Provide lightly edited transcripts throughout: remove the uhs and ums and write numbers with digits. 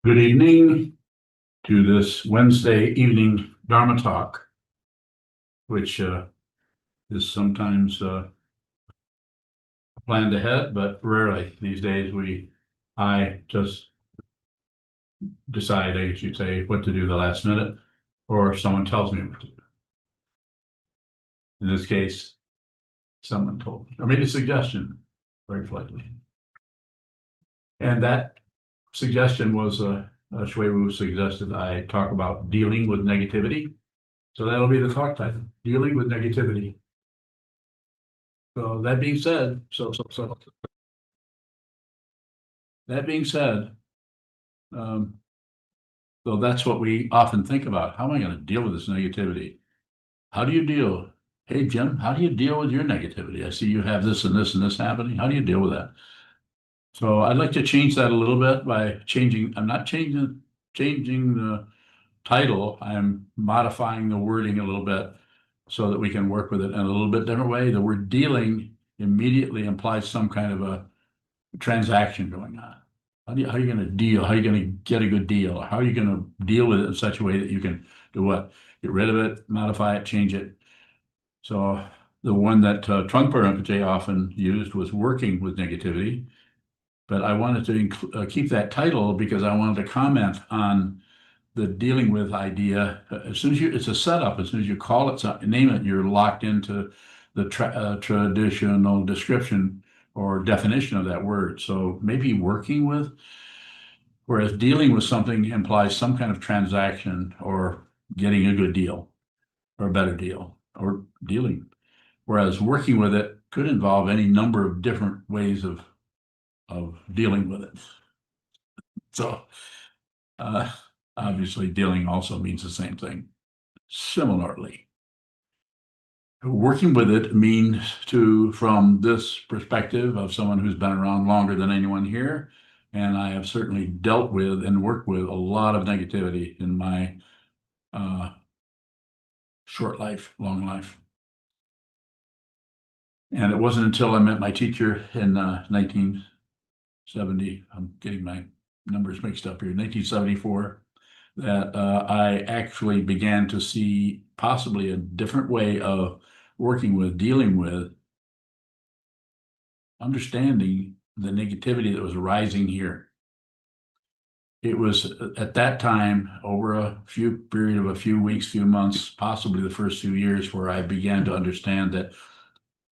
Good evening to this Wednesday evening Dharma talk, which is sometimes planned ahead, but rarely these days I just decide, I should say, what to do the last minute, or someone tells me what to do. In this case, someone told me, or made a suggestion very politely. And that suggestion was Shui Wu suggested I talk about dealing with negativity. So that'll be the talk title, Dealing with Negativity. So that being said, so that's what we often think about. How am I going to deal with this negativity? How do you deal? Hey, Jim, how do you deal with your negativity? I see you have this and this and this happening. How do you deal with that? So I'd like to change that a little bit by changing. I'm not changing the title. I'm modifying the wording a little bit so that we can work with it in a little bit different way. The word dealing immediately implies some kind of a transaction going on. How are you going to deal? How are you going to get a good deal? How are you going to deal with it in such a way that you can do what? Get rid of it, modify it, change it. So the one that Trungpa Rinpoche often used was working with negativity. But I wanted to keep that title because I wanted to comment on the dealing with idea. As soon as it's a setup, as soon as you call it something, name it, you're locked into the traditional description or definition of that word. So maybe working with, whereas dealing with something implies some kind of transaction or getting a good deal or a better deal or dealing. Whereas working with it could involve any number of different ways of dealing with it. So obviously dealing also means the same thing. Similarly, working with it means from this perspective of someone who's been around longer than anyone here, and I have certainly dealt with and worked with a lot of negativity in my short life, long life. And it wasn't until I met my teacher in 1970, I'm getting my numbers mixed up here, 1974, that I actually began to see possibly a different way of working with, dealing with, understanding the negativity that was arising here. It was at that time, over a period of a few weeks, few months, possibly the first few years, where I began to understand that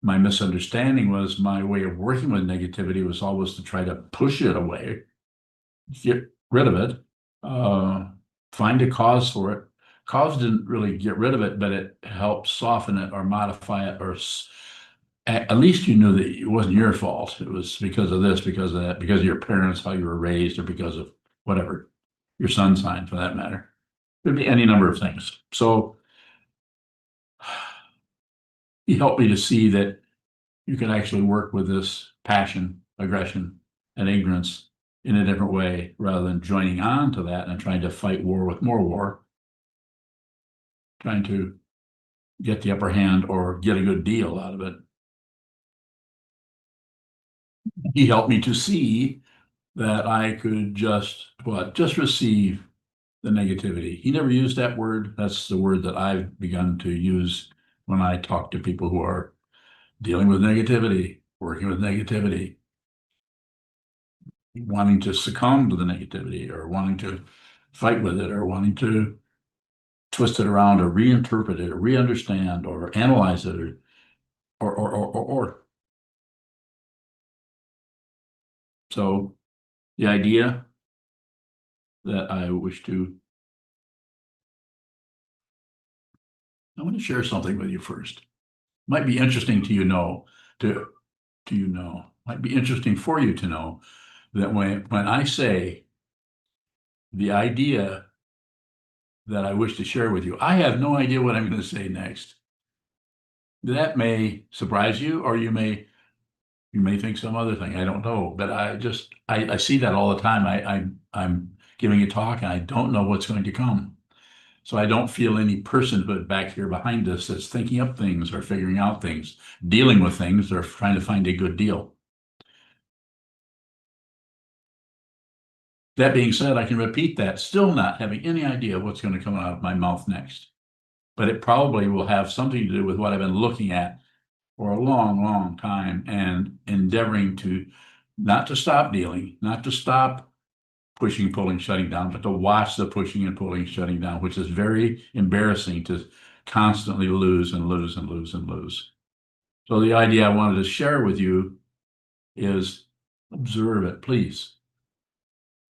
my misunderstanding was my way of working with negativity was always to try to push it away, get rid of it, find a cause for it. Cause didn't really get rid of it, but it helped soften it or modify it, or at least you knew that it wasn't your fault. It was because of this, because of that, because of your parents, how you were raised, or because of whatever, your sun sign for that matter. Could be any number of things. So he helped me to see that you can actually work with this passion, aggression, and ignorance in a different way rather than joining on to that and trying to fight war with more war, trying to get the upper hand or get a good deal out of it. He helped me to see that I could just receive the negativity. He never used that word. That's the word that I've begun to use when I talk to people who are dealing with negativity, working with negativity, wanting to succumb to the negativity or wanting to fight with it or wanting to twist it around or reinterpret it or re-understand or analyze it or. So the idea that I want to share something with you first. Might be interesting might be interesting for you to know that when I say the idea that I wish to share with you, I have no idea what I'm going to say next. That may surprise you, or you may think some other thing. I don't know, but I see that all the time. I'm giving a talk and I don't know what's going to come. So I don't feel any personhood back here behind us that's thinking up things or figuring out things, dealing with things, or trying to find a good deal. That being said, I can repeat that, still not having any idea what's going to come out of my mouth next. But it probably will have something to do with what I've been looking at for a long, long time and endeavoring to not to stop dealing, not to stop pushing, pulling, shutting down, but to watch the pushing and pulling, shutting down, which is very embarrassing to constantly lose and lose and lose and lose. So the idea I wanted to share with you is observe it, please.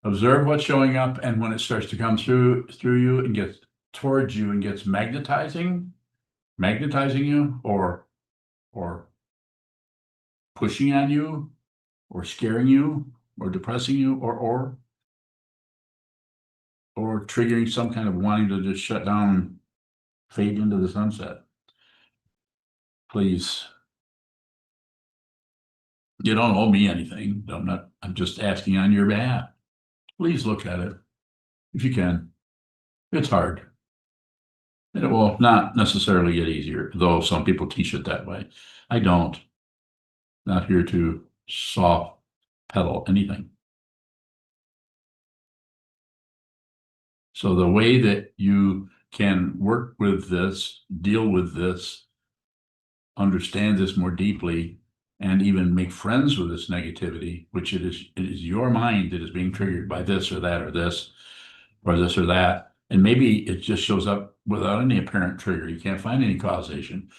Observe what's showing up, and when it starts to come through you and gets towards you and gets magnetizing you, or pushing on you, or scaring you, or depressing you, or triggering some kind of wanting to just shut down, fade into the sunset. Please, you don't owe me anything. I'm just asking on your behalf. Please look at it if you can. It's hard. And it will not necessarily get easier, though some people teach it that way. I don't. Not here to soft pedal anything. So the way that you can work with this, deal with this, understand this more deeply, and even make friends with this negativity, which it is your mind that is being triggered by this or that or this or this or that. And maybe it just shows up without any apparent trigger. You can't find any causation.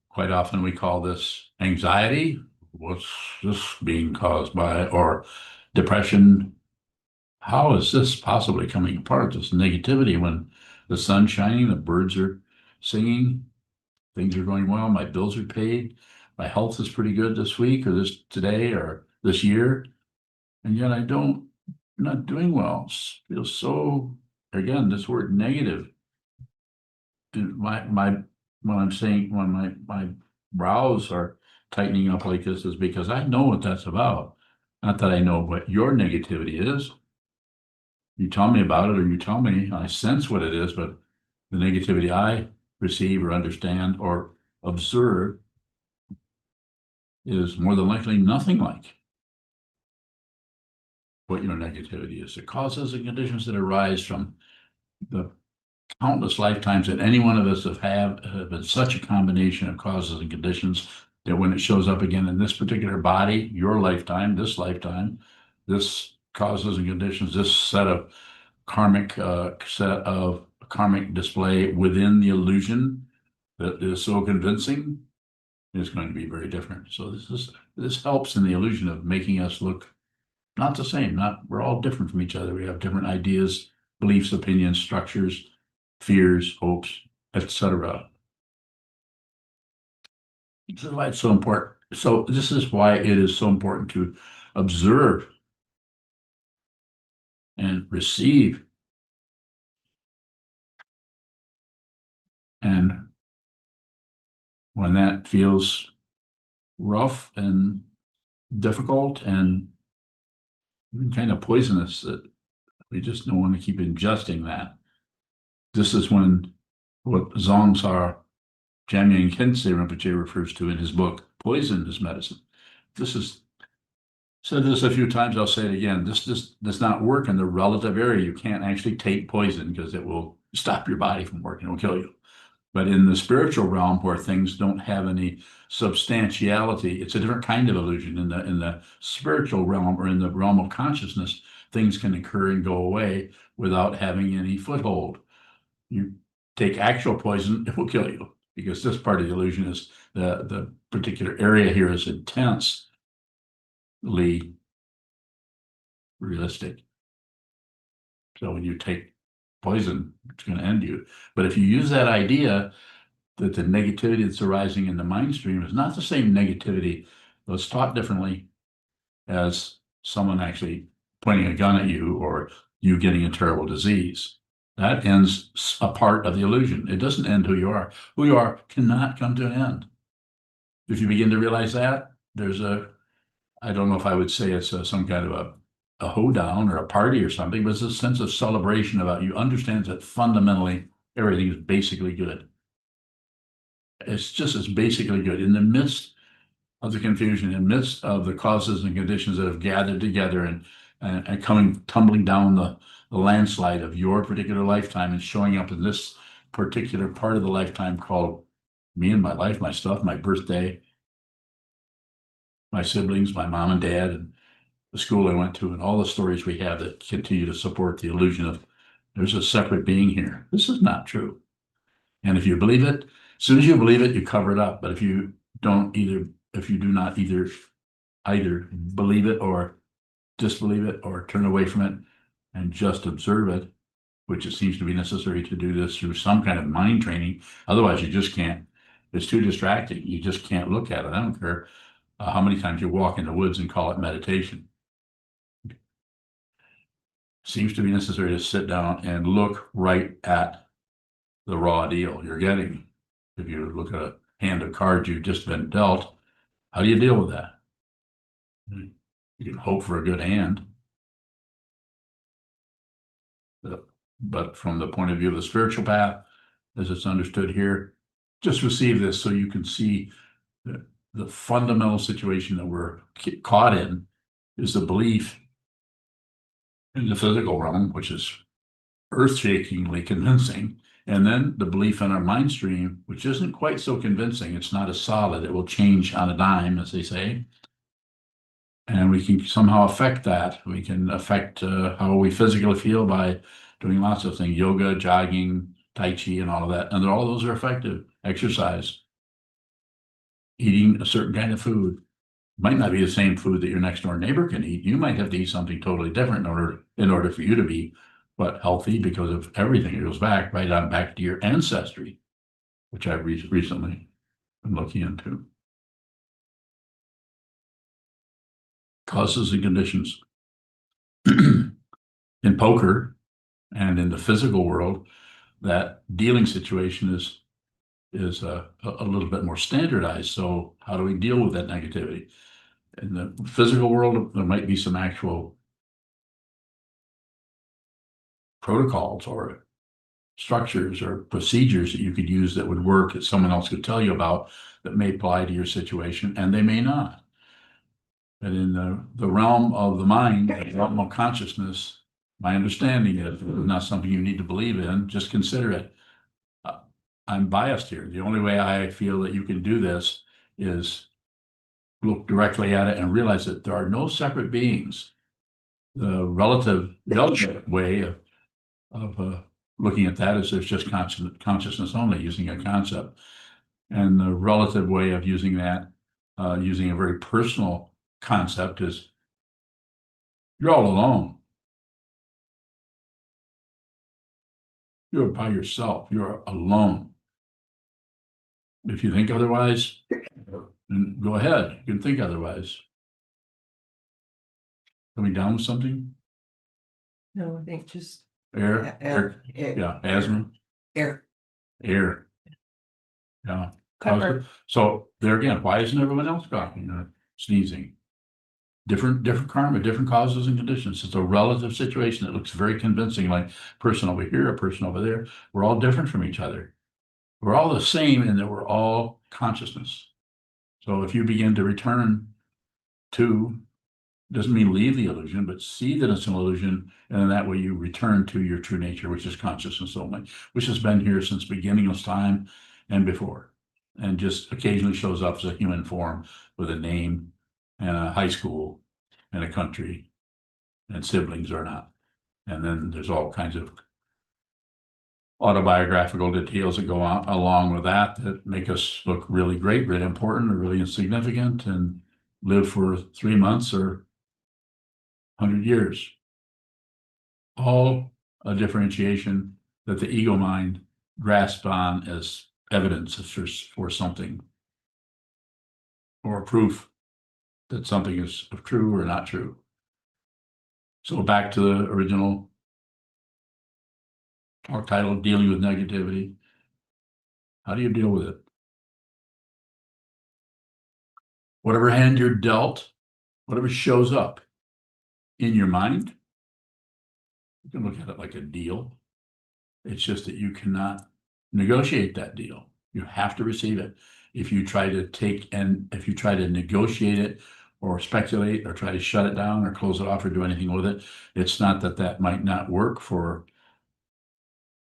Quite often we call this anxiety. What's this being caused by? Or depression. How is this possibly coming apart? This negativity when the sun's shining, the birds are singing, things are going well, my bills are paid, my health is pretty good this week or this today or this year, and yet I'm not doing well. Feels so, again, this word negative. My when I'm saying when my brows are tightening up like this is because I know what that's about. Not that I know what your negativity is. You tell me about it, or you tell me, I sense what it is, but the negativity I receive or understand or observe is more than likely nothing like what your negativity is. The causes and conditions that arise from the countless lifetimes that any one of us have been such a combination of causes and conditions that when it shows up again in this particular body, your lifetime, this causes and conditions, this set of karmic display within the illusion that is so convincing is going to be very different. So this helps in the illusion of making us look not the same. We're all different from each other. We have different ideas, beliefs, opinions, structures, fears, hopes, etc. This is why it's so important. So this is why it is so important to observe and receive. And when that feels rough and difficult and even kind of poisonous, that we just don't want to keep ingesting that. This is when what Zhongsar Jamyang Khyentse Rinpoche refers to in his book, Poison is Medicine. This is said this a few times, I'll say it again. This does not work in the relative area. You can't actually take poison because it will stop your body from working, it will kill you. But in the spiritual realm where things don't have any substantiality, it's a different kind of illusion. In the spiritual realm or in the realm of consciousness, things can occur and go away without having any foothold. You take actual poison, it will kill you because this part of the illusion is the particular area here is intensely realistic. So when you take poison, it's going to end you. But if you use that idea that the negativity that's arising in the mind stream is not the same negativity that's taught differently as someone actually pointing a gun at you or you getting a terrible disease. That ends a part of the illusion. It doesn't end who you are. Who you are cannot come to an end. If you begin to realize that, I don't know if I would say it's some kind of a hoedown or a party or something, but it's a sense of celebration about you understands that fundamentally everything is basically good. It's basically good in the midst of the confusion, in the midst of the causes and conditions that have gathered together and and coming tumbling down the landslide of your particular lifetime and showing up in this particular part of the lifetime called me and my life, my stuff, my birthday, my siblings, my mom and dad, and the school I went to, and all the stories we have that continue to support the illusion of there's a separate being here. This is not true. And if you believe it, as soon as you believe it, you cover it up. But if you if you do not either believe it or disbelieve it or turn away from it and just observe it, which it seems to be necessary to do this through some kind of mind training. Otherwise, you just can't. It's too distracting. You just can't look at it. I don't care how many times you walk in the woods and call it meditation. Seems to be necessary to sit down and look right at the raw deal you're getting. If you look at a hand of cards you've just been dealt, how do you deal with that? You can hope for a good hand. But from the point of view of the spiritual path, as it's understood here, just receive this so you can see the fundamental situation that we're caught in is the belief in the physical realm, which is earth-shakingly convincing, and then the belief in our mind stream, which isn't quite so convincing. It's not as solid. It will change on a dime, as they say. And we can somehow affect that. We can affect how we physically feel by doing lots of things, yoga, jogging, Tai Chi, and all of that. And all those are effective. Exercise, eating a certain kind of food. Might not be the same food that your next door neighbor can eat. You might have to eat something totally different in order for you to be healthy, because of everything. It goes back right on back to your ancestry, which I've recently been looking into. Causes and conditions. In poker and in the physical world, that dealing situation is a little bit more standardized. So how do we deal with that negativity? In the physical world, there might be some actual protocols or structures or procedures that you could use that would work, that someone else could tell you about, that may apply to your situation, and they may not. But in the realm of the mind, the realm of consciousness, my understanding is not something you need to believe in. Just consider it. I'm biased here. The only way I feel that you can do this is look directly at it and realize that there are no separate beings. The relative way of looking at that is there's just consciousness only, using a concept. And the relative way of using that, using a very personal concept, is you're all alone. You're by yourself. You're alone. If you think otherwise, then go ahead. You can think otherwise. Coming down with something? No, I think just Air. Yeah, asthma. air. Yeah. Cover. So there again, why isn't everyone else coughing or sneezing? Different karma, different causes and conditions. It's a relative situation that looks very convincing, like a person over here, a person over there. We're all different from each other. We're all the same in that we're all consciousness. So if you begin to return to, doesn't mean leave the illusion, but see that it's an illusion, and in that way you return to your true nature, which is consciousness only, which has been here since beginning of time and before, and just occasionally shows up as a human form with a name and a high school and a country and siblings or not. And then there's all kinds of autobiographical details that go on along with that make us look really great, really important, or really insignificant, and live for 3 months or 100 years. All a differentiation that the ego mind grasps on as evidence for something, or proof that something is true or not true. So back to the original talk title, dealing with negativity. How do you deal with it? Whatever hand you're dealt, whatever shows up in your mind, you can look at it like a deal. It's just that you cannot negotiate that deal. You have to receive it. If you try to negotiate it or speculate or try to shut it down or close it off or do anything with it. It's not that that might not work for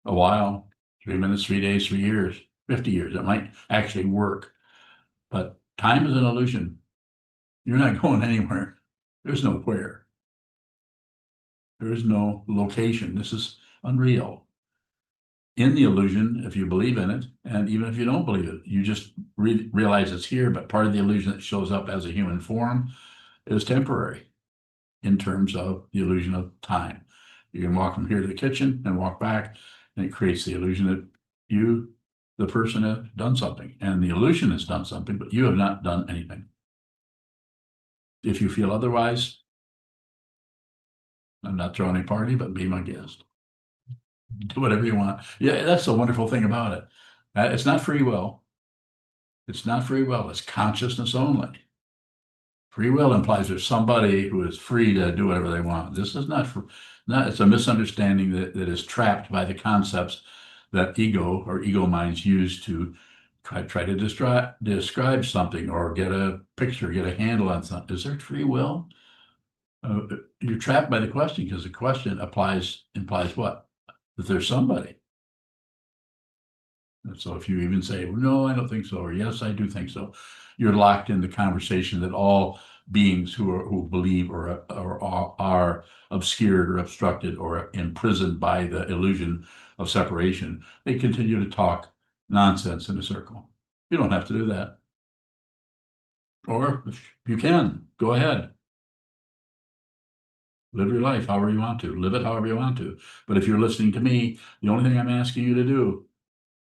a while, 3 minutes, 3 days, 3 years, 50 years. It might actually work. But time is an illusion. You're not going anywhere. There's no where. There is no location. This is unreal. In the illusion, if you believe in it, and even if you don't believe it, you just realize it's here, but part of the illusion that shows up as a human form is temporary in terms of the illusion of time. You can walk from here to the kitchen and walk back, and it creates the illusion that you, the person, have done something, and the illusion has done something, but you have not done anything. If you feel otherwise, I'm not throwing a party, but be my guest. Do whatever you want. Yeah, that's the wonderful thing about it. It's not free will. It's not free will. It's consciousness only. Free will implies there's somebody who is free to do whatever they want. This is not, it's a misunderstanding that is trapped by the concepts that ego or ego minds use to try to describe something or get a picture, get a handle on something. Is there free will? You're trapped by the question because the question implies what? That there's somebody. And so if you even say, well, no, I don't think so, or yes, I do think so, you're locked in the conversation that all beings who believe or are obscured or obstructed or imprisoned by the illusion of separation, they continue to talk nonsense in a circle. You don't have to do that. Or if you can, go ahead. Live your life however you want to. Live it however you want to. But if you're listening to me, the only thing I'm asking you to do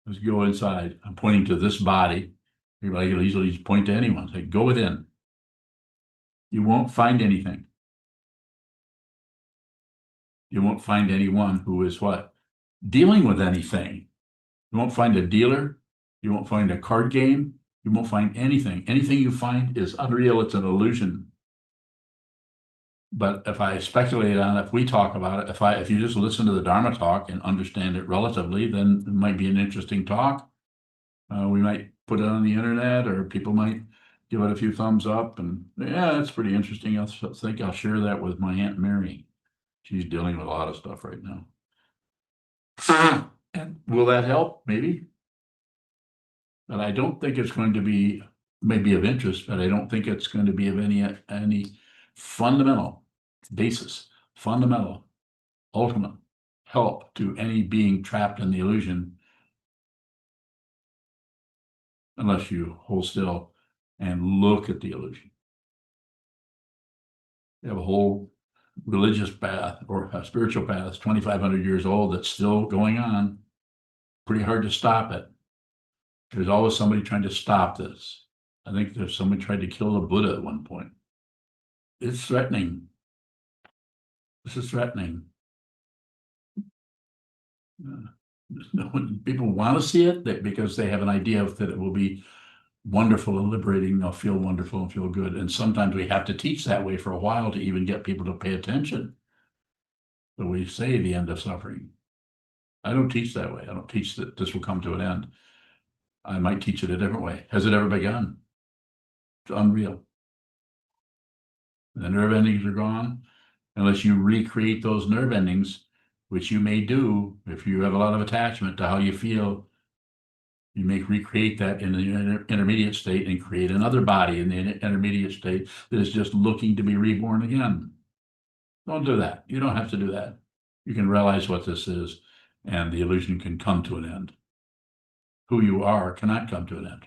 is go inside. I'm pointing to this body. Everybody can easily just point to anyone. Say, go within. You won't find anything. You won't find anyone who is what? Dealing with anything. You won't find a dealer. You won't find a card game. You won't find anything. Anything you find is unreal. It's an illusion. But if I speculate on it, if we talk about it, if you just listen to the Dharma talk and understand it relatively, then it might be an interesting talk. We might put it on the internet, or people might give it a few thumbs up, and yeah, that's pretty interesting. I think I'll share that with my Aunt Mary. She's dealing with a lot of stuff right now. And will that help? Maybe. But I don't think it's going to be maybe of interest, but I don't think it's going to be of any fundamental basis, fundamental, ultimate help to any being trapped in the illusion, unless you hold still and look at the illusion. You have a whole religious path or a spiritual path, 2,500 years old, that's still going on. Pretty hard to stop it. There's always somebody trying to stop this. I think there's somebody tried to kill the Buddha at one point. It's threatening. This is threatening. People want to see it because they have an idea that it will be wonderful and liberating. They'll feel wonderful and feel good. And sometimes we have to teach that way for a while to even get people to pay attention. So we say the end of suffering. I don't teach that way. I don't teach that this will come to an end. I might teach it a different way. Has it ever begun? It's unreal. The nerve endings are gone. Unless you recreate those nerve endings, which you may do if you have a lot of attachment to how you feel. You may recreate that in the intermediate state and create another body in the intermediate state that is just looking to be reborn again. Don't do that. You don't have to do that. You can realize what this is, and the illusion can come to an end. Who you are cannot come to an end.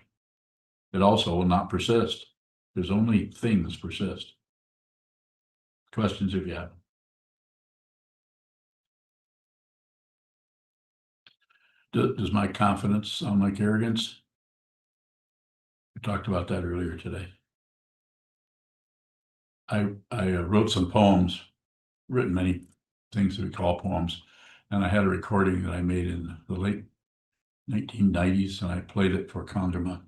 It also will not persist. There's only things persist. Questions if you have. Does my confidence sound like arrogance? We talked about that earlier today. I wrote some poems, written many things that we call poems, and I had a recording that I made in the late 1990s, and I played it for Kandrima,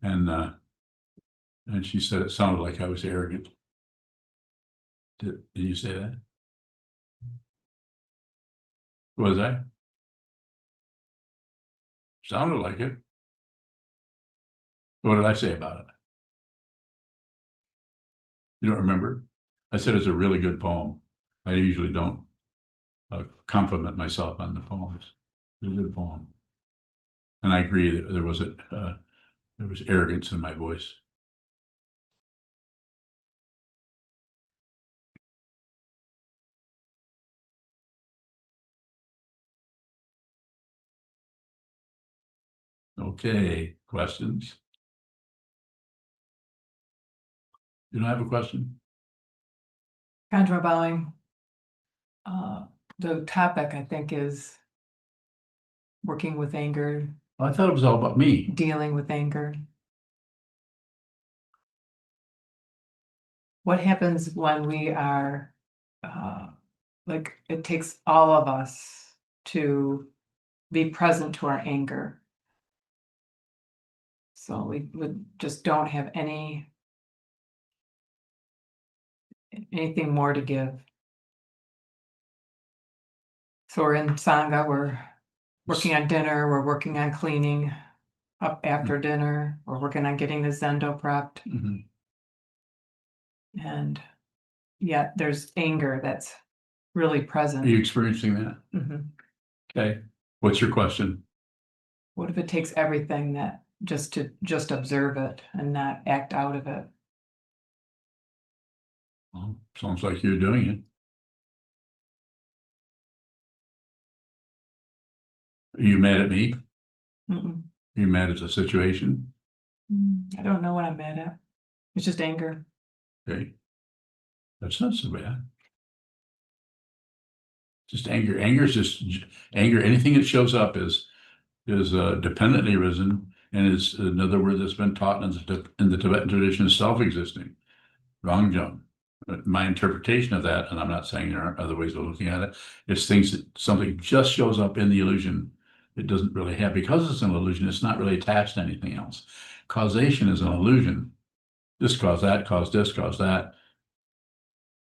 and she said it sounded like I was arrogant. Did you say that? Was I? Sounded like it. What did I say about it? You don't remember? I said it's a really good poem. I usually don't compliment myself on the poems. It's a good poem. And I agree that there was arrogance in my voice. Okay, questions? You don't have a question? Conjure bowing. The topic, I think, is working with anger, I thought it was all about me. dealing with anger. What happens when we are, like, it takes all of us to be present to our anger. So we just don't have anything more to give. So we're in Sangha, we're working on dinner, we're working on cleaning up after dinner, we're working on getting the Zendo prepped. Mhm. And yet there's anger that's really Are present. you experiencing that? Mhm. Okay. What's your question? What if it takes everything that just observe it and not act out of it? Well, sounds like you're doing it. Are you mad at me? Mm-mm. Are you mad at the situation? I don't know what I'm mad at. It's just anger. Okay. That's not so bad. Just anger. Anger is just anger. Anything that shows up is dependently risen, and is another word that's been taught in the Tibetan tradition is self-existing. Wrong, Joan. My interpretation of that, and I'm not saying there aren't other ways of looking at it, is things that something just shows up in the illusion. It doesn't really have, because it's an illusion, it's not really attached to anything else. Causation is an illusion. This caused that, caused this, caused that.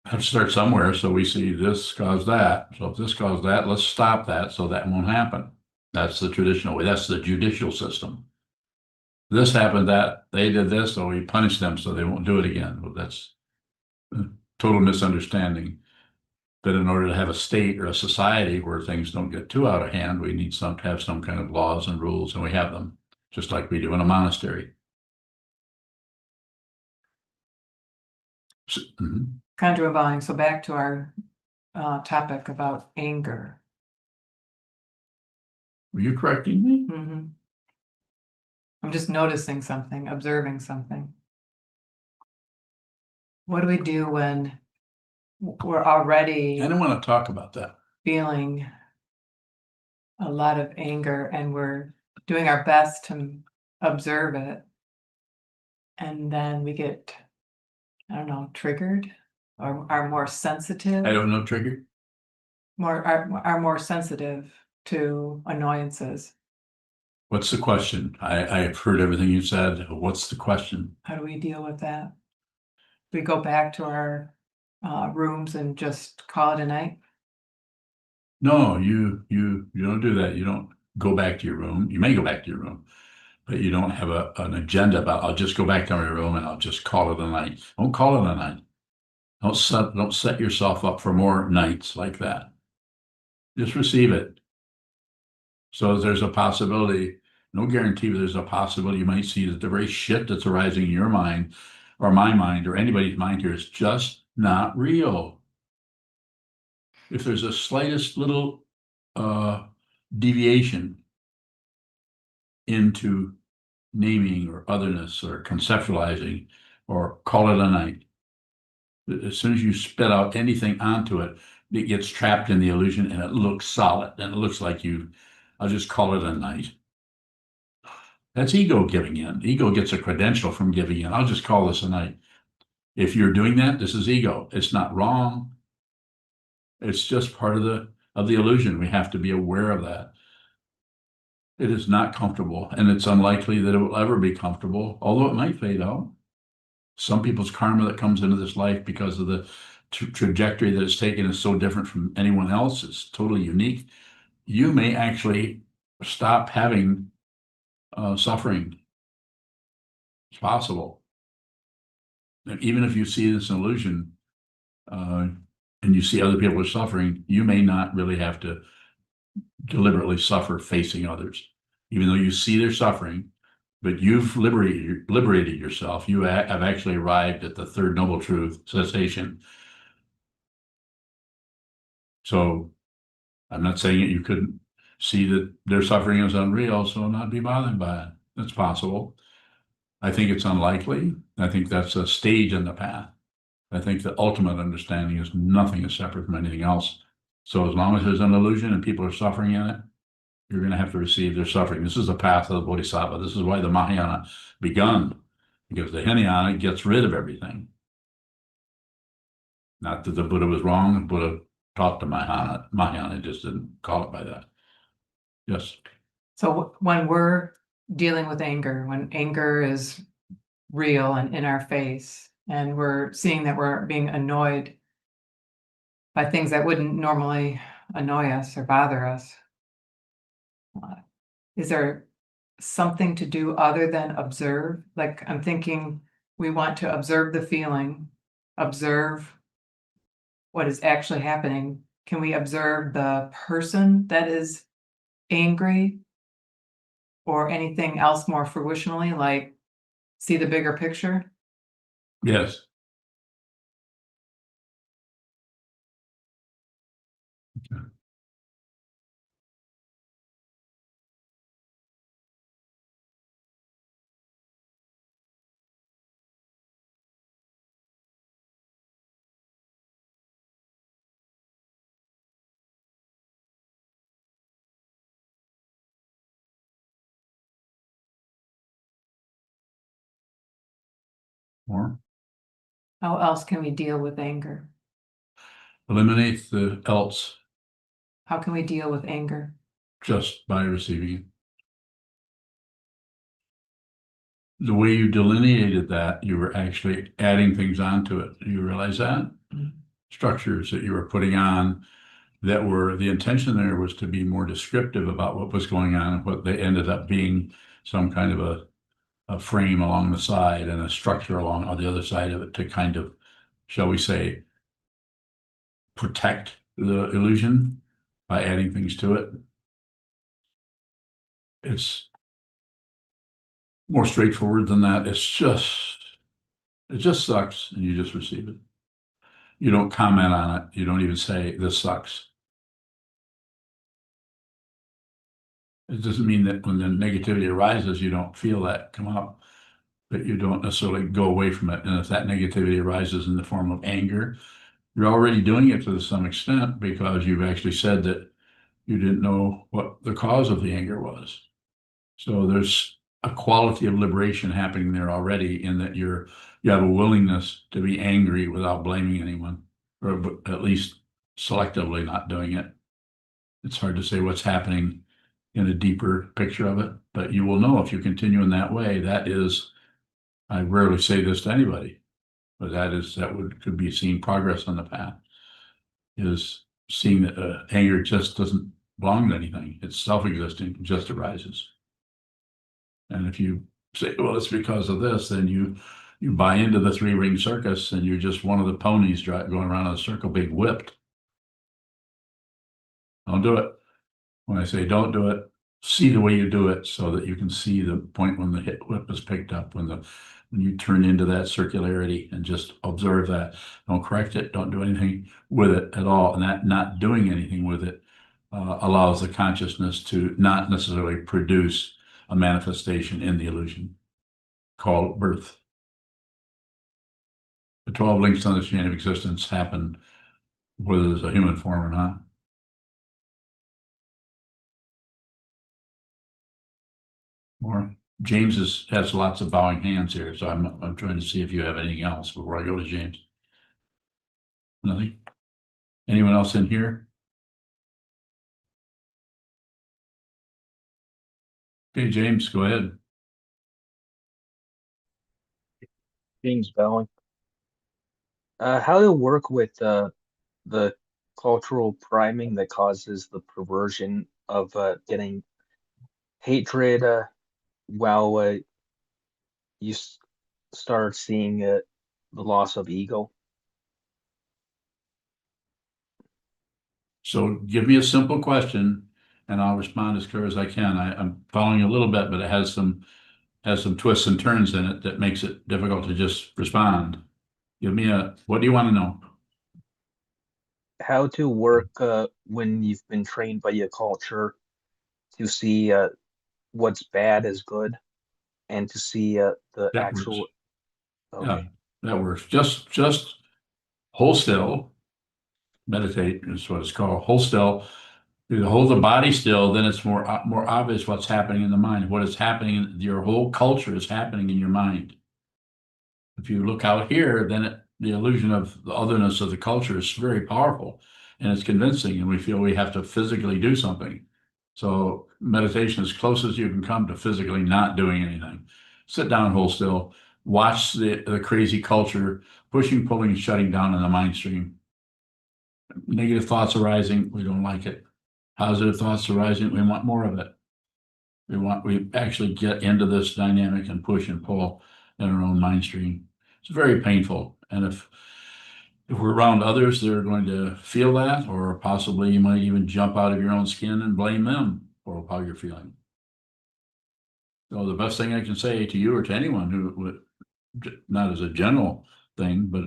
Have to start somewhere, so we see this caused that. So if this caused that, let's stop that so that won't happen. That's the traditional way. That's the judicial system. This happened, that they did this, so we punish them so they won't do it again. Well, that's a total misunderstanding. That in order to have a state or a society where things don't get too out of hand, we need to have some kind of laws and rules, and we have them, just like we do in a monastery. Conjure bowing. So back to our topic about anger. Were you correcting me? Mm-hmm. I'm just noticing something, observing something. What do we do when we're already I don't want to talk about that. feeling a lot of anger and we're doing our best to observe it, and then we get, I don't know, triggered or are more sensitive, I don't know, trigger. are more sensitive to annoyances? What's the question? I've heard everything you said. What's the question? How do we deal with that? We go back to our rooms and just call it a night? No, you don't do that. You don't go back to your room. You may go back to your room, but you don't have an agenda about, I'll just go back to my room and I'll just call it a night. Don't call it a night. Don't set yourself up for more nights like that. Just receive it. So there's a possibility, no guarantee, but there's a possibility you might see that the very shit that's arising in your mind or my mind or anybody's mind here is just not real. If there's a slightest little deviation into naming or otherness or conceptualizing or call it a night, as soon as you spit out anything onto it, it gets trapped in the illusion and it looks solid and it looks like I'll just call it a night. That's ego giving in. Ego gets a credential from giving in. I'll just call this a night. If you're doing that, this is ego. It's not wrong. It's just part of the illusion. We have to be aware of that. It is not comfortable, and it's unlikely that it will ever be comfortable, although it might fade out. Some people's karma that comes into this life because of the trajectory that it's taken is so different from anyone else. It's totally unique. You may actually stop having suffering. It's possible. even if you see this illusion, and you see other people are suffering, you may not really have to deliberately suffer facing others, even though you see their suffering, but you've liberated yourself. You have actually arrived at the third noble truth, cessation. So I'm not saying that you couldn't see that their suffering is unreal, so not be bothered by it. It's possible. I think it's unlikely. I think that's a stage in the path. I think the ultimate understanding is nothing is separate from anything else. So as long as there's an illusion and people are suffering in it, you're going to have to receive their suffering. This is the path of the Bodhisattva. This is why the Mahayana begun, because the Hinayana gets rid of everything. Not that the Buddha was wrong. The Buddha taught the Mahayana just didn't call it by that. Yes. So when we're dealing with anger, when anger is real and in our face, and we're seeing that we're being annoyed by things that wouldn't normally annoy us or bother us, is there something to do other than observe? Like, I'm thinking we want to observe the feeling, observe what is actually happening. Can we observe the person that is angry, or anything else more fruitionally, like see the bigger picture? Yes. More. How else can we deal with anger? Eliminate the else How can we deal with anger? just by receiving it. The way you delineated that, you were actually adding things onto it. Do you realize that? Structures that you were putting on that were, the intention there was to be more descriptive about what was going on, and what they ended up being some kind of a frame along the side and a structure along on the other side of it to kind of, shall we say, protect the illusion by adding things to it. It's more straightforward than that. It just sucks, and you just receive it. You don't comment on it. You don't even say, this sucks. It doesn't mean that when the negativity arises, you don't feel that come up, but you don't necessarily go away from it. And if that negativity arises in the form of anger, you're already doing it to some extent, because you've actually said that you didn't know what the cause of the anger was. So there's a quality of liberation happening there already, in that you have a willingness to be angry without blaming anyone, or at least selectively not doing it. It's hard to say what's happening in a deeper picture of it, but you will know if you continue in that way. That is, I rarely say this to anybody, but could be seeing progress on the path, is seeing that anger just doesn't belong to anything. It's self-existing, it just arises. And if you say, well, it's because of this, then you buy into the three-ring circus, and you're just one of the ponies going around in a circle being whipped. Don't do it. When I say don't do it, see the way you do it, so that you can see the point when the whip is picked up, when you turn into that circularity, and just observe that. Don't correct it. Don't do anything with it at all. And that not doing anything with it allows the consciousness to not necessarily produce a manifestation in the illusion called birth. The 12 links on the chain of existence happen whether there's a human form or not. More. James has lots of bowing hands here, so I'm trying to see if you have anything else before I go to James. Nothing? Anyone else in here? Okay, James, go ahead. James Bowling. How to work with the cultural priming that causes the perversion of getting hatred while you start seeing the loss of ego. So give me a simple question and I'll respond as clear as I can. I'm following a little bit, but it has some twists and turns in it that makes it difficult to just respond. Give me what do you want to know? How to work when you've been trained by your culture to see what's bad as good and to see the That works. actual. Yeah, Okay. that works. Just hold still, meditate is what it's called. Hold still. If you hold the body still, then it's more obvious what's happening in the mind. What is happening, your whole culture is happening in your mind. If you look out here, then the illusion of the otherness of the culture is very powerful and it's convincing, and we feel we have to physically do something. So meditation is close as you can come to physically not doing anything. Sit down, hold still, watch the crazy culture pushing, pulling, and shutting down in the mind stream. Negative thoughts arising, we don't like it. Positive thoughts arising, we want more of it. We actually get into this dynamic and push and pull in our own mind stream. It's very painful. And if we're around others, they're going to feel that, or possibly you might even jump out of your own skin and blame them for how you're feeling. So the best thing I can say to you or to anyone who would, not as a general thing, but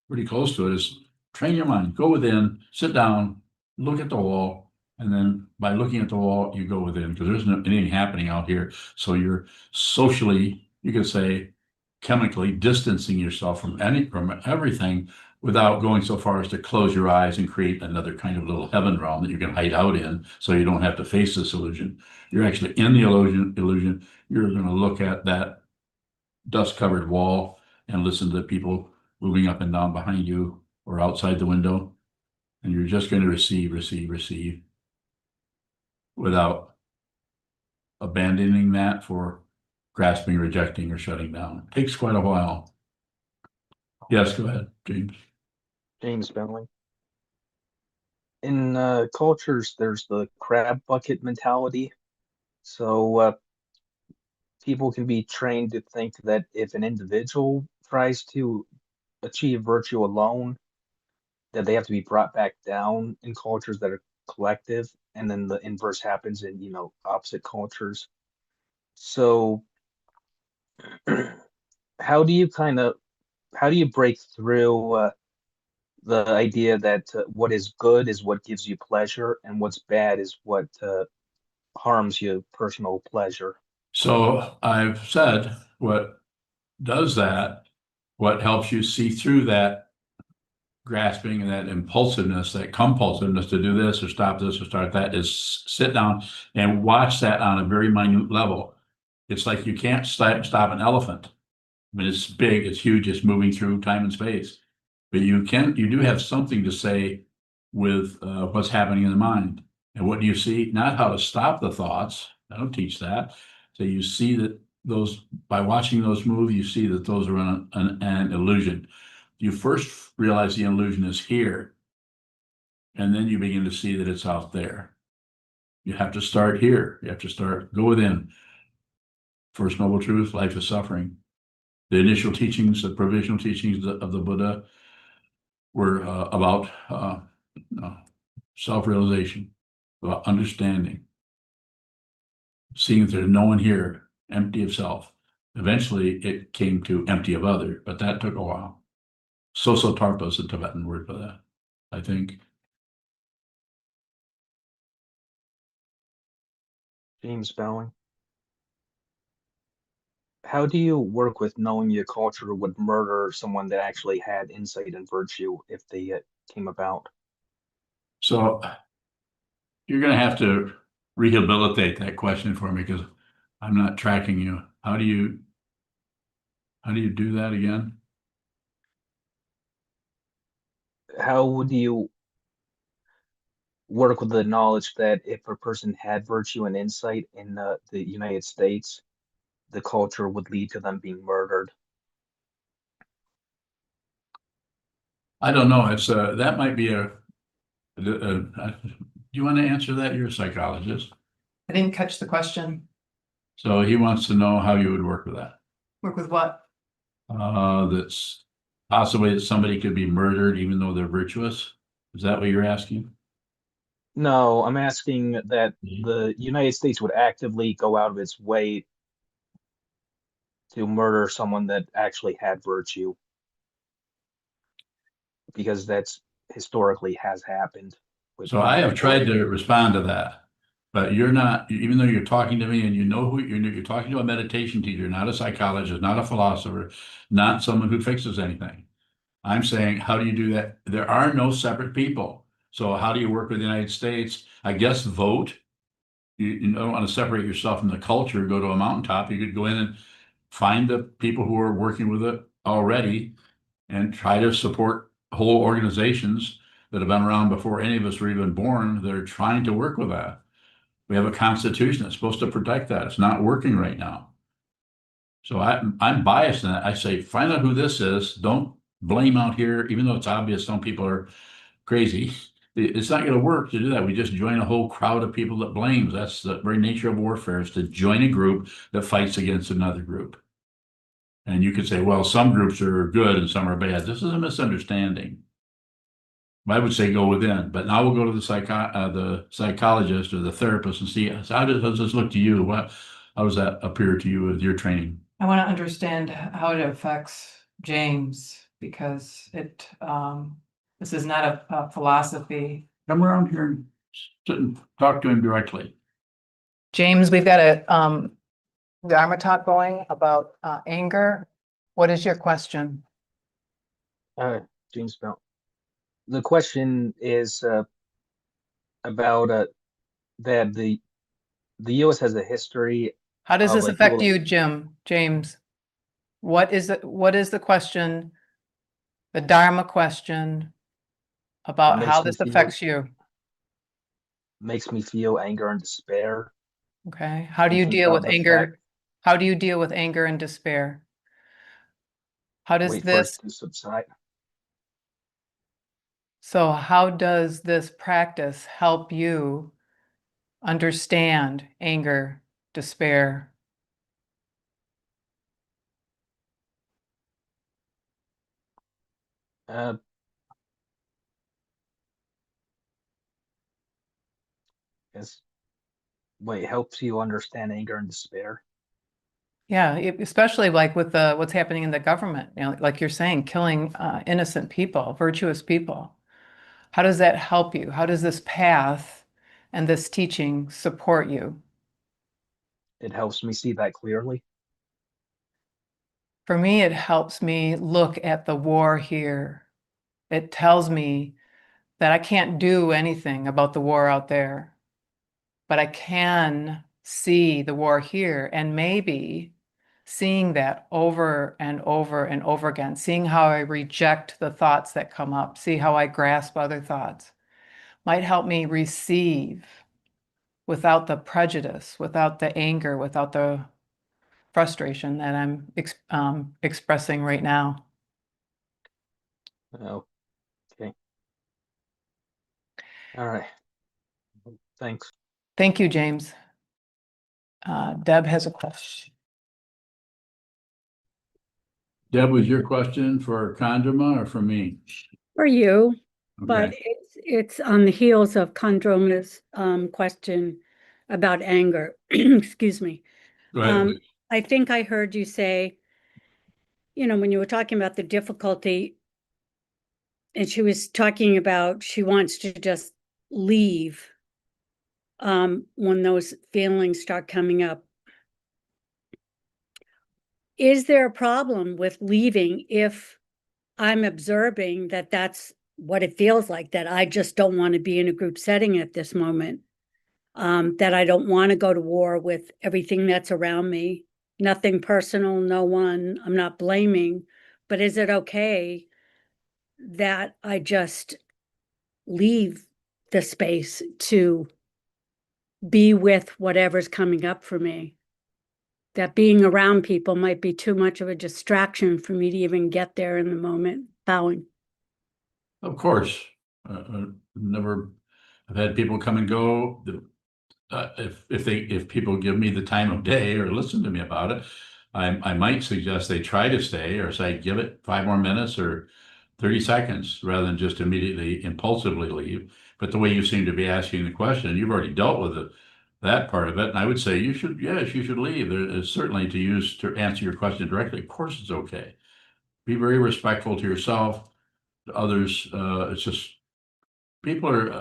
pretty close to it, is train your mind, go within, sit down, look at the wall. And then by looking at the wall, you go within because there's anything happening out here. So you're socially, you could say, chemically distancing yourself from everything without going so far as to close your eyes and create another kind of little heaven realm that you can hide out in so you don't have to face this illusion. You're actually in the illusion. You're going to look at that dust covered wall and listen to the people moving up and down behind you or outside the window. And you're just going to receive without abandoning that for grasping, rejecting, or shutting down. It takes quite a while. Yes, go ahead, James. James Bentley. In cultures, there's the crab bucket mentality. So people can be trained to think that if an individual tries to achieve virtue alone, that they have to be brought back down in cultures that are collective, and then the inverse happens in, opposite cultures. So how do you break through the idea that what is good is what gives you pleasure and what's bad is what harms your personal pleasure? So I've said what does that, what helps you see through that grasping and that impulsiveness, that compulsiveness to do this or stop this or start that, is sit down and watch that on a very minute level. It's like you can't stop an elephant. I mean, it's big, it's huge, it's moving through time and space. But you do have something to say with what's happening in the mind. And what do you see? Not how to stop the thoughts. I don't teach that. So you see that those, by watching those move, you see that those are an illusion. You first realize the illusion is here, and then you begin to see that it's out there. You have to start here. You have to go within. First noble truth, life is suffering. The initial teachings, the provisional teachings of the Buddha were about self-realization, about understanding, seeing that there's no one here, empty of self. Eventually, it came to empty of other, but that took a while. Sosotarpa is the Tibetan word for that, I think. James Bowling. How do you work with knowing your culture would murder someone that actually had insight and virtue if they came about? So you're going to have to rehabilitate that question for me because I'm not tracking you. How do you do that again? How would you work with the knowledge that if a person had virtue and insight in the United States, the culture would lead to them being murdered? I don't know. It's that might be do you want to answer that? You're a psychologist. I didn't catch the question. So he wants to know how you would work with that. Work with what? That's possibly that somebody could be murdered even though they're virtuous? Is that what you're asking? No, I'm asking that the United States would actively go out of its way to murder someone that actually had virtue, because that's historically has happened with So I many have people tried that to did. respond to that, but you're not, even though you're talking to me and you know who you're talking to a meditation teacher, not a psychologist, not a philosopher, not someone who fixes anything. I'm saying, how do you do that? There are no separate people. So how do you work with the United States? I guess vote. You don't want to separate yourself from the culture, go to a mountaintop. You could go in and find the people who are working with it already and try to support whole organizations that have been around before any of us were even born that are trying to work with that. We have a constitution that's supposed to protect that. It's not working right now. So I'm biased in that. I say, find out who this is. Don't blame out here, even though it's obvious some people are crazy. It's not going to work to do that. We just join a whole crowd of people that blames. That's the very nature of warfare, is to join a group that fights against another group. And you could say, well, some groups are good and some are bad. This is a misunderstanding. I would say go within, but now we'll go to the psychologist or the therapist and see how does this look to you? How does that appear to you with your training? I want to understand how it affects James because this is not a philosophy. Come around here and sit and talk to him directly. James, we've got a Dharma talk going about anger. What is your question? James Bell. The question is about that the U.S. has a history How does of this like affect people. you, James? What is the question? The Dharma question It about how this affects you. makes me feel anger and despair, Okay. How do and you think deal about with the fact. anger? How do you deal with anger and despair? How does Wait for it this, to subside. so how does this practice help you understand anger, despair? Uh, yes. Wait, helps you understand anger and despair. Yeah, especially like with what's happening in the government, like you're saying, killing innocent people, virtuous people. How does that help you? How does this path and this teaching support you? It helps me see that clearly. For me, it helps me look at the war here. It tells me that I can't do anything about the war out there, but I can see the war here, and maybe seeing that over and over and over again, seeing how I reject the thoughts that come up, see how I grasp other thoughts, might help me receive without the prejudice, without the anger, without the frustration that I'm expressing right now. Oh, okay. All right. Thanks. Thank you, James. Deb has a question. Deb, was your question for Kandrima or for me? For you, but Okay, it's on the heels of Kondroma's question about anger. Excuse me. go ahead. I think I heard you say, when you were talking about the difficulty, and she was talking about she wants to just leave when those feelings start coming up. Is there a problem with leaving if I'm observing that that's what it feels like, that I just don't want to be in a group setting at this moment, that I don't want to go to war with everything that's around me, nothing personal, no one, I'm not blaming, but is it okay that I just leave the space to be with whatever's coming up for me? That being around people might be too much of a distraction for me to even get there in the moment. Bowing. Of course, never, I've had people come and go. If people give me the time of day or listen to me about it, I might suggest they try to stay or say, give it 5 more minutes or 30 seconds rather than just immediately impulsively leave. But the way you seem to be asking the question, you've already dealt with it, that part of it. And I would say you should, yes, you should leave. There is certainly to answer your question directly. Of course, it's okay. Be very respectful to yourself, to others. It's just people are.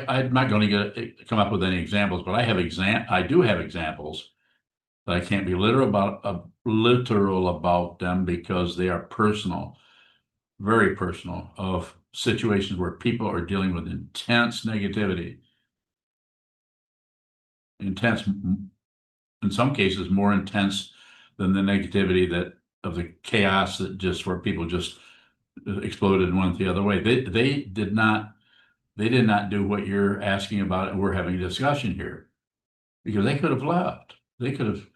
I'm not going to come up with any examples, but I do have examples that I can't be literal about them because they are personal, very personal, of situations where people are dealing with intense negativity, intense, in some cases, more intense than the negativity that of the chaos that just where people just exploded and went the other way. They did not do what you're asking about, and we're having a discussion here because they could have left. They could have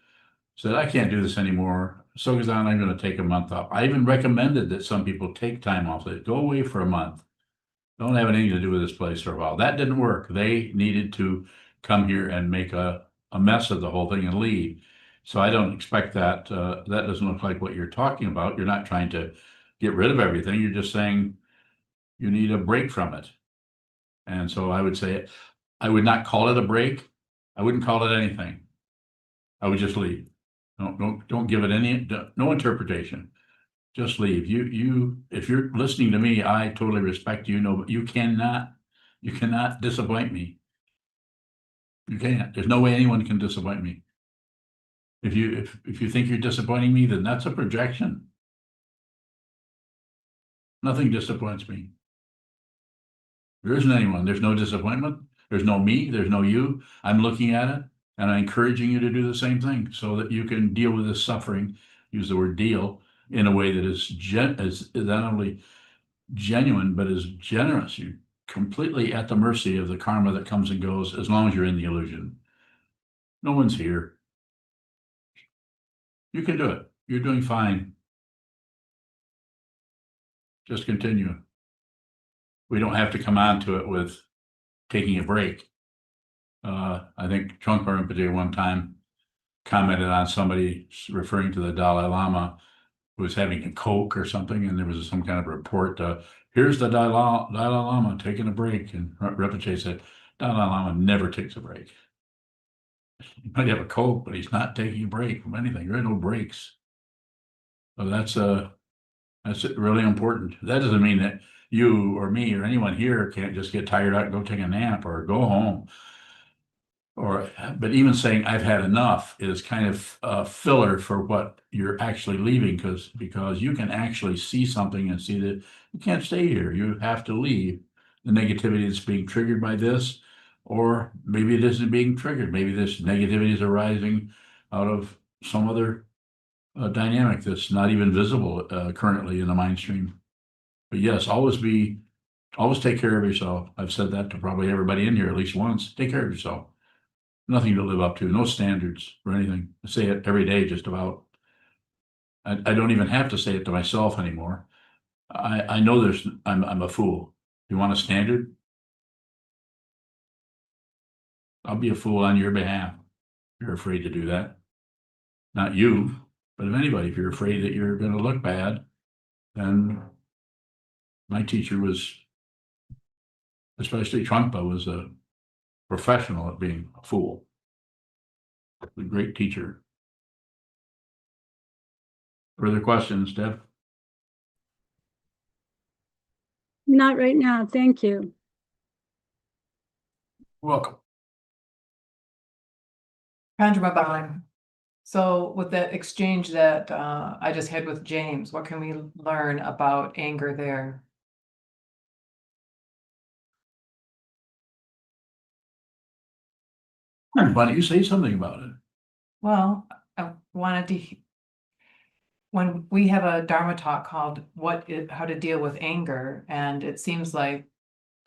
said, I can't do this anymore. Sokuzan, I'm going to take a month off. I even recommended that some people take time off. They go away for a month. Don't have anything to do with this place for a while. That didn't work. They needed to come here and make a mess of the whole thing and leave. So I don't expect that. That doesn't look like what you're talking about. You're not trying to get rid of everything. You're just saying you need a break from it. And so I would say, I would not call it a break. I wouldn't call it anything. I would just leave. Don't give it no interpretation. Just leave. If you're listening to me, I totally respect you. No, but you cannot disappoint me. You can't. There's no way anyone can disappoint me. If you think you're disappointing me, then that's a projection. Nothing disappoints me. There isn't anyone. There's no disappointment. There's no me. There's no you. I'm looking at it and I'm encouraging you to do the same thing so that you can deal with this suffering. Use the word deal in a way that is not only genuine, but is generous. You're completely at the mercy of the karma that comes and goes as long as you're in the illusion. No one's here. You can do it. You're doing fine. Just continue. We don't have to come on to it with taking a break. I think Trungpa Rinpoche one time commented on somebody referring to the Dalai Lama who was having a Coke or something, and there was some kind of report, here's the Dalai Lama taking a break. And Rinpoche said, Dalai Lama never takes a break. He might have a Coke, but he's not taking a break from anything. There are no breaks. So that's really important. That doesn't mean that you or me or anyone here can't just get tired out and go take a nap or go home. But even saying I've had enough is kind of a filler for what you're actually leaving because you can actually see something and see that you can't stay here. You have to leave the negativity that's being triggered by this, or maybe it isn't being triggered. Maybe this negativity is arising out of some other dynamic that's not even visible currently in the mind stream. But yes, always take care of yourself. I've said that to probably everybody in here at least once. Take care of yourself. Nothing to live up to, no standards or anything. I say it every day, just about. I don't even have to say it to myself anymore. I know I'm a fool. You want a standard? I'll be a fool on your behalf. You're afraid to do that. Not you, but if anybody, if you're afraid that you're going to look bad, then my teacher was, especially Trungpa, was a professional at being a fool. A great teacher. Further questions, Deb? Not right now, thank you. Welcome. Panjamaban. So with that exchange that I just had with James, what can we learn about anger there? Why don't you say something about it? Well, I wanted to, when we have a Dharma talk called how to deal with anger, and it seems like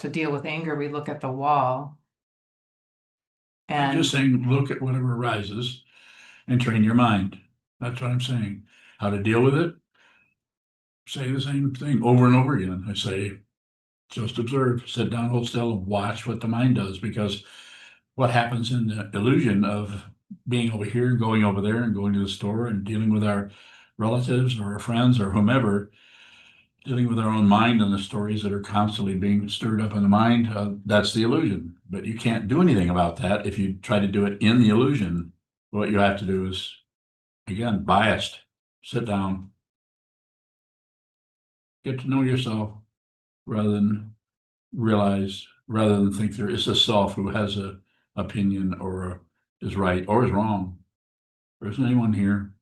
to deal with anger, we look at the wall. I'm just saying, look at whatever arises and train your mind. That's what I'm saying. How to deal with it? Say the same thing over and over again. I say, just observe, sit down, hold still, and watch what the mind does, because what happens in the illusion of being over here and going over there and going to the store and dealing with our relatives or our friends or whomever, dealing with our own mind and the stories that are constantly being stirred up in the mind, that's the illusion. But you can't do anything about that if you try to do it in the illusion. What you have to do is, again, biased, sit down, get to know yourself rather than think there is a self who has a opinion or is right or is wrong. There isn't anyone here.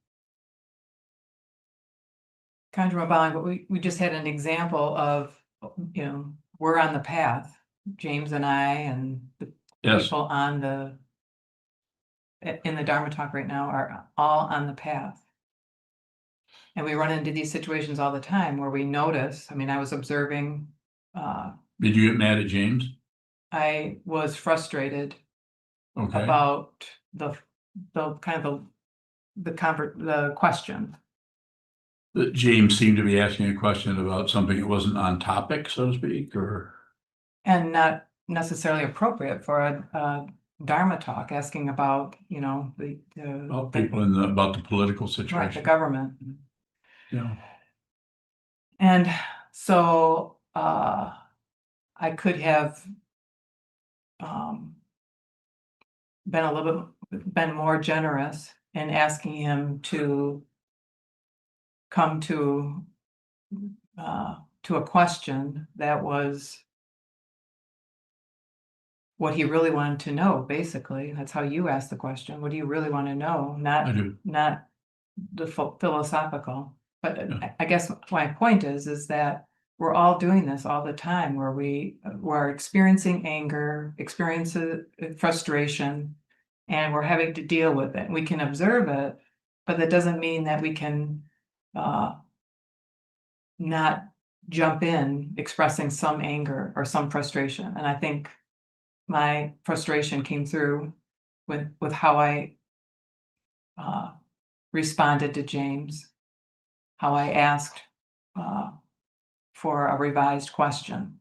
Conjure bowing, but we just had an example of, we're on the path, James and I and the Yes, people on in the Dharma talk right now are all on the path. And we run into these situations all the time where we notice, I was observing, did you get mad at James? I was frustrated Okay, about the kind of the question. that James seemed to be asking a question about something that wasn't on topic, so to speak, or And not necessarily appropriate for a Dharma talk, asking about, about people about the political right, the situation. government. Yeah, And so I could have been more generous in asking him to come to a question that was what he really wanted to know. Basically, that's how you asked the question. What do you really want to know? I do. Not the philosophical. But Yeah. I guess my point is that we're all doing this all the time, where we're experiencing anger, experiencing frustration, and we're having to deal with it. We can observe it, but that doesn't mean that we can not jump in expressing some anger or some frustration. And I think my frustration came through with how I responded to James, how I asked for a revised question.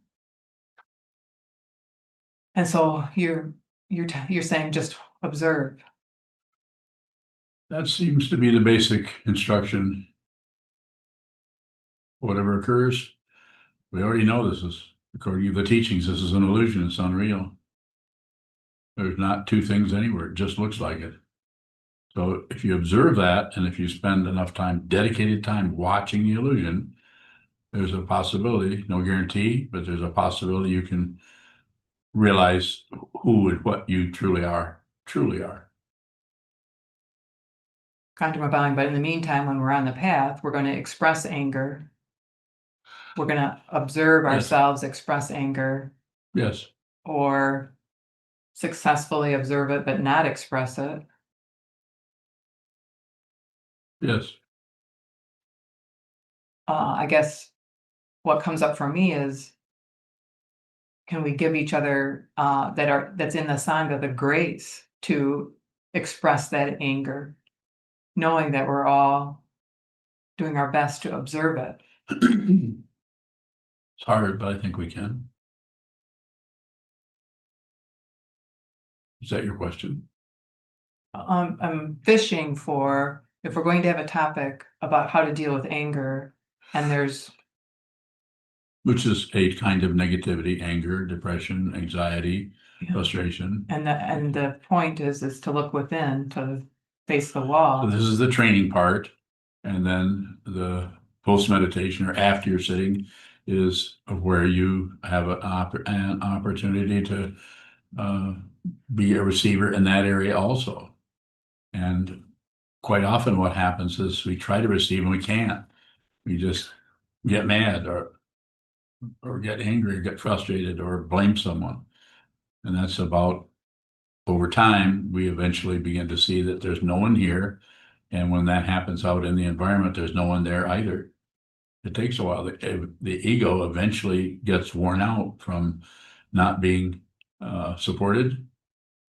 And so you're saying just observe. That seems to be the basic instruction. Whatever occurs, we already know this is, according to the teachings, this is an illusion, it's unreal. There's not two things anywhere, it just looks like it. So if you observe that, and if you spend enough time, dedicated time watching the illusion, there's a possibility, no guarantee, but there's a possibility you can realize who and what you truly are. Contra bowing, but in the meantime, when we're on the path, we're going to express anger. We're going to observe Yes. ourselves express anger, Yes, or successfully observe it but not express it. yes, I guess what comes up for me is, can we give each other that's in the Sangha the grace to express that anger, knowing that we're all doing our best to observe it. it's hard, but I think we can. Is that your question? I'm fishing for, if we're going to have a topic about how to deal with anger, and there's, Which is a kind of negativity, anger, depression, anxiety, frustration. and the point is to look within, to face the So wall. this is the training part. And then the post meditation, or after you're sitting, is where you have an opportunity to be a receiver in that area also. And quite often what happens is we try to receive and we can't. We just get mad or get angry or get frustrated or blame someone. And that's about, over time, we eventually begin to see that there's no one here. And when that happens out in the environment, there's no one there either. It takes a while. The ego eventually gets worn out from not being supported,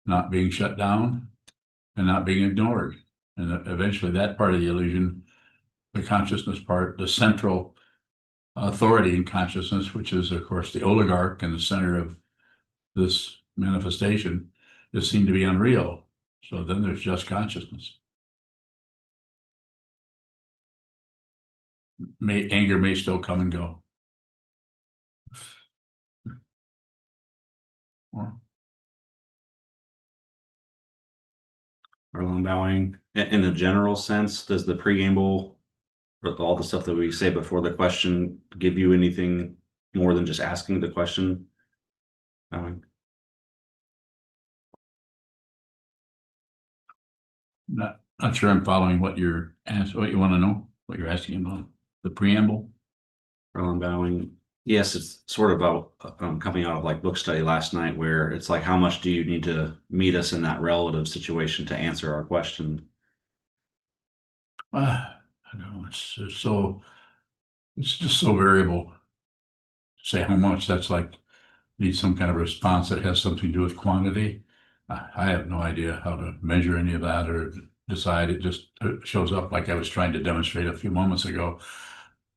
not being shut down, and not being ignored. And eventually that part of the illusion, the consciousness part, the central authority in consciousness, which is, of course, the oligarch and the center of this manifestation, is seen to be unreal. So then there's just consciousness. Anger may still come and go. Well, Earl Bowing, in a general sense, does the preamble, or all the stuff that we say before the question, give you anything more than just asking the question? not sure I'm following what you're what you want to know, what you're asking about. The preamble. Earl Bowing, yes, it's sort of about coming out of like book study last night, where it's like, how much do you need to meet us in that relative situation to answer our question? I don't know. It's just so variable. Say how much. That's like need some kind of response that has something to do with quantity. I have no idea how to measure any of that or decide. It just shows up like I was trying to demonstrate a few moments ago.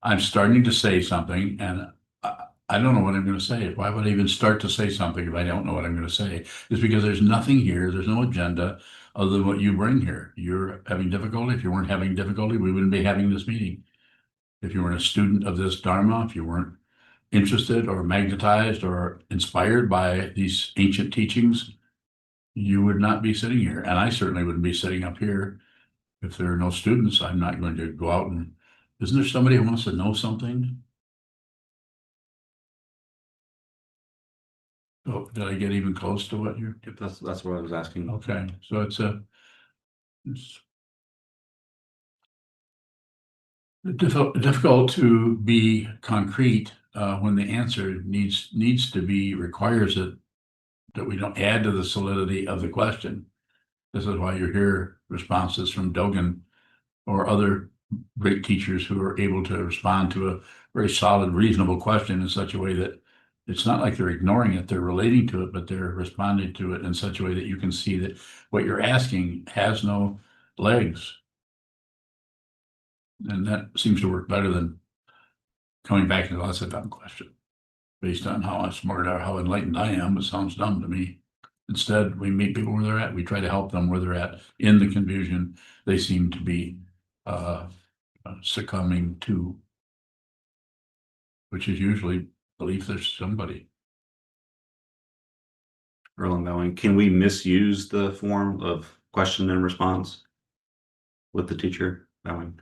I'm starting to say something and I don't know what I'm going to say. Why would I even start to say something if I don't know what I'm going to say? It's because there's nothing here. There's no agenda other than what you bring here. You're having difficulty. If you weren't having difficulty, we wouldn't be having this meeting. If you weren't a student of this Dharma, if you weren't interested or magnetized or inspired by these ancient teachings, you would not be sitting here. And I certainly wouldn't be sitting up here. If there are no students, I'm not going to go out and, isn't there somebody who wants to know something? Oh, did I get even close to what you're? If that's what I was asking. Okay, so it's difficult to be concrete when the answer needs to be requires it that we don't add to the solidity of the question. This is why you hear responses from Dogen or other great teachers who are able to respond to a very solid, reasonable question in such a way that it's not like they're ignoring it, they're relating to it, but they're responding to it in such a way that you can see that what you're asking has no legs. And that seems to work better than coming back to the that's a dumb question. Based on how smart or how enlightened I am, it sounds dumb to me. Instead, we meet people where they're at. We try to help them where they're at in the confusion they seem to be succumbing to, which is usually belief there's somebody. Earl Bowing, can we misuse the form of question and response with the teacher? Bowing.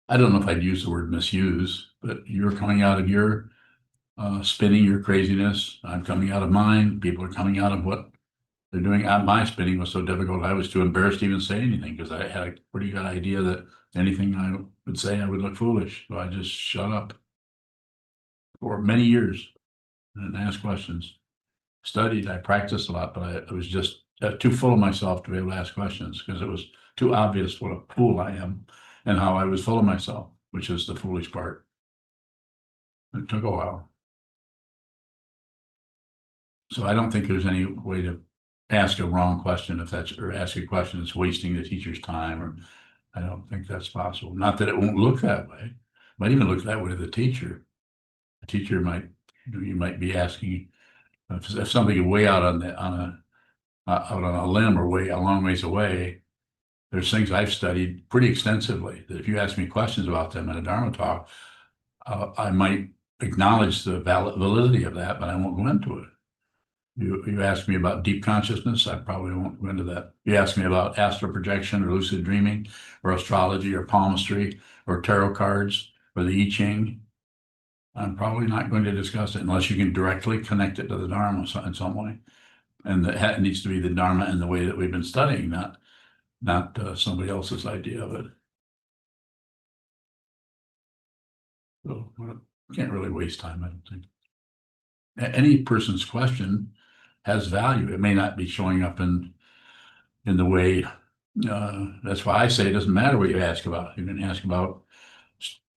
I don't know if I'd use the word misuse, but you're coming out of your spinning, your craziness. I'm coming out of mine. People are coming out of what they're doing. My spinning was so difficult, I was too embarrassed to even say anything because I had a pretty good idea that anything I would say, I would look foolish. So I just shut up for many years and asked questions. Studied, I practiced a lot, but I was just too full of myself to be able to ask questions because it was too obvious what a fool I am and how I was full of myself, which is the foolish part. It took a while. So I don't think there's any way to ask a wrong question if that's, or ask a question that's wasting the teacher's time, or I don't think that's possible. Not that it won't look that way. It might even look that way to the teacher. The teacher might, you might be asking if something way out on out on a limb or way a long ways away. There's things I've studied pretty extensively that if you ask me questions about them in a Dharma talk, I might acknowledge the validity of that, but I won't go into it. You ask me about deep consciousness, I probably won't go into that. You ask me about astral projection or lucid dreaming or astrology or palmistry or tarot cards or the I Ching, I'm probably not going to discuss it unless you can directly connect it to the Dharma in some way. And it needs to be the Dharma in the way that we've been studying, not somebody else's idea of it. So can't really waste time, I don't think. Any person's question has value. It may not be showing up in the way. That's why I say it doesn't matter what you ask about. You can ask about,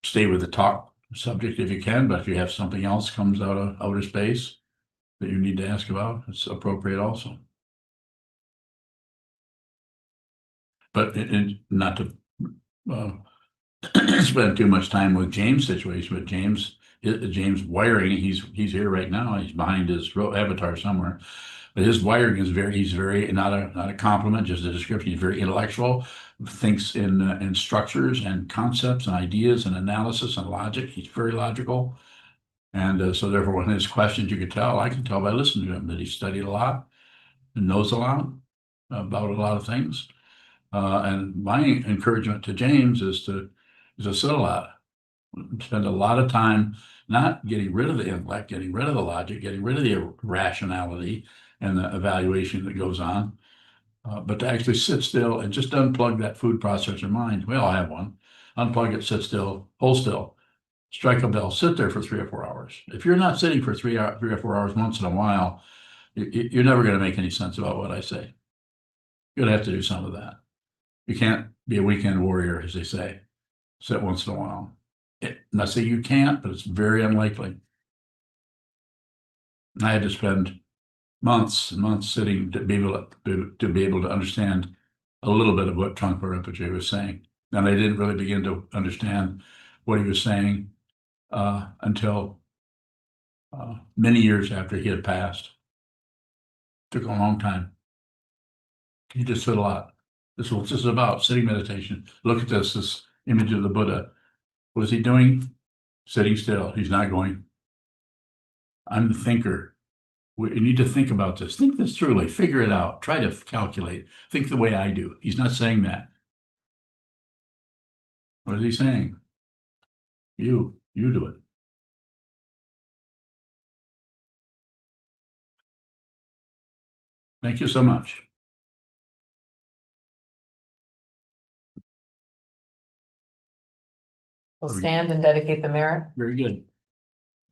stay with the talk subject if you can, but if you have something else comes out of outer space that you need to ask about, it's appropriate also. But not to spend too much time with James' situation, but James James' wiring, he's here right now. He's behind his avatar somewhere. But his wiring is he's very, not a compliment, just a description. He's very intellectual, thinks in structures and concepts and ideas and analysis and logic. He's very logical. And so therefore, when his questions, I can tell by listening to him that he studied a lot and knows a lot about a lot of things. And my encouragement to James is to sit a lot, spend a lot of time not getting rid of the intellect, getting rid of the logic, getting rid of the rationality and the evaluation that goes on, but to actually sit still and just unplug that food processor mind. We all have one. Unplug it, sit still, hold still, strike a bell, sit there for 3 or 4 hours. If you're not sitting for 3 or 4 hours once in a while, you're never going to make any sense about what I say. You're going to have to do some of that. You can't be a weekend warrior, as they say. Sit once in a while. Not saying you can't, but it's very unlikely. I had to spend months and months sitting to be able to understand a little bit of what Trungpa Rinpoche was saying. And I didn't really begin to understand what he was saying until many years after he had passed. Took a long time. He just said a lot. This is what this is about, sitting meditation. Look at this image of the Buddha. What is he doing? Sitting still. He's not going. I'm the thinker. We need to think about this. Think this through, like figure it out. Try to calculate. Think the way I do. He's not saying that. What is he saying? You do it. Thank you so much. We'll stand and dedicate the merit. Very good.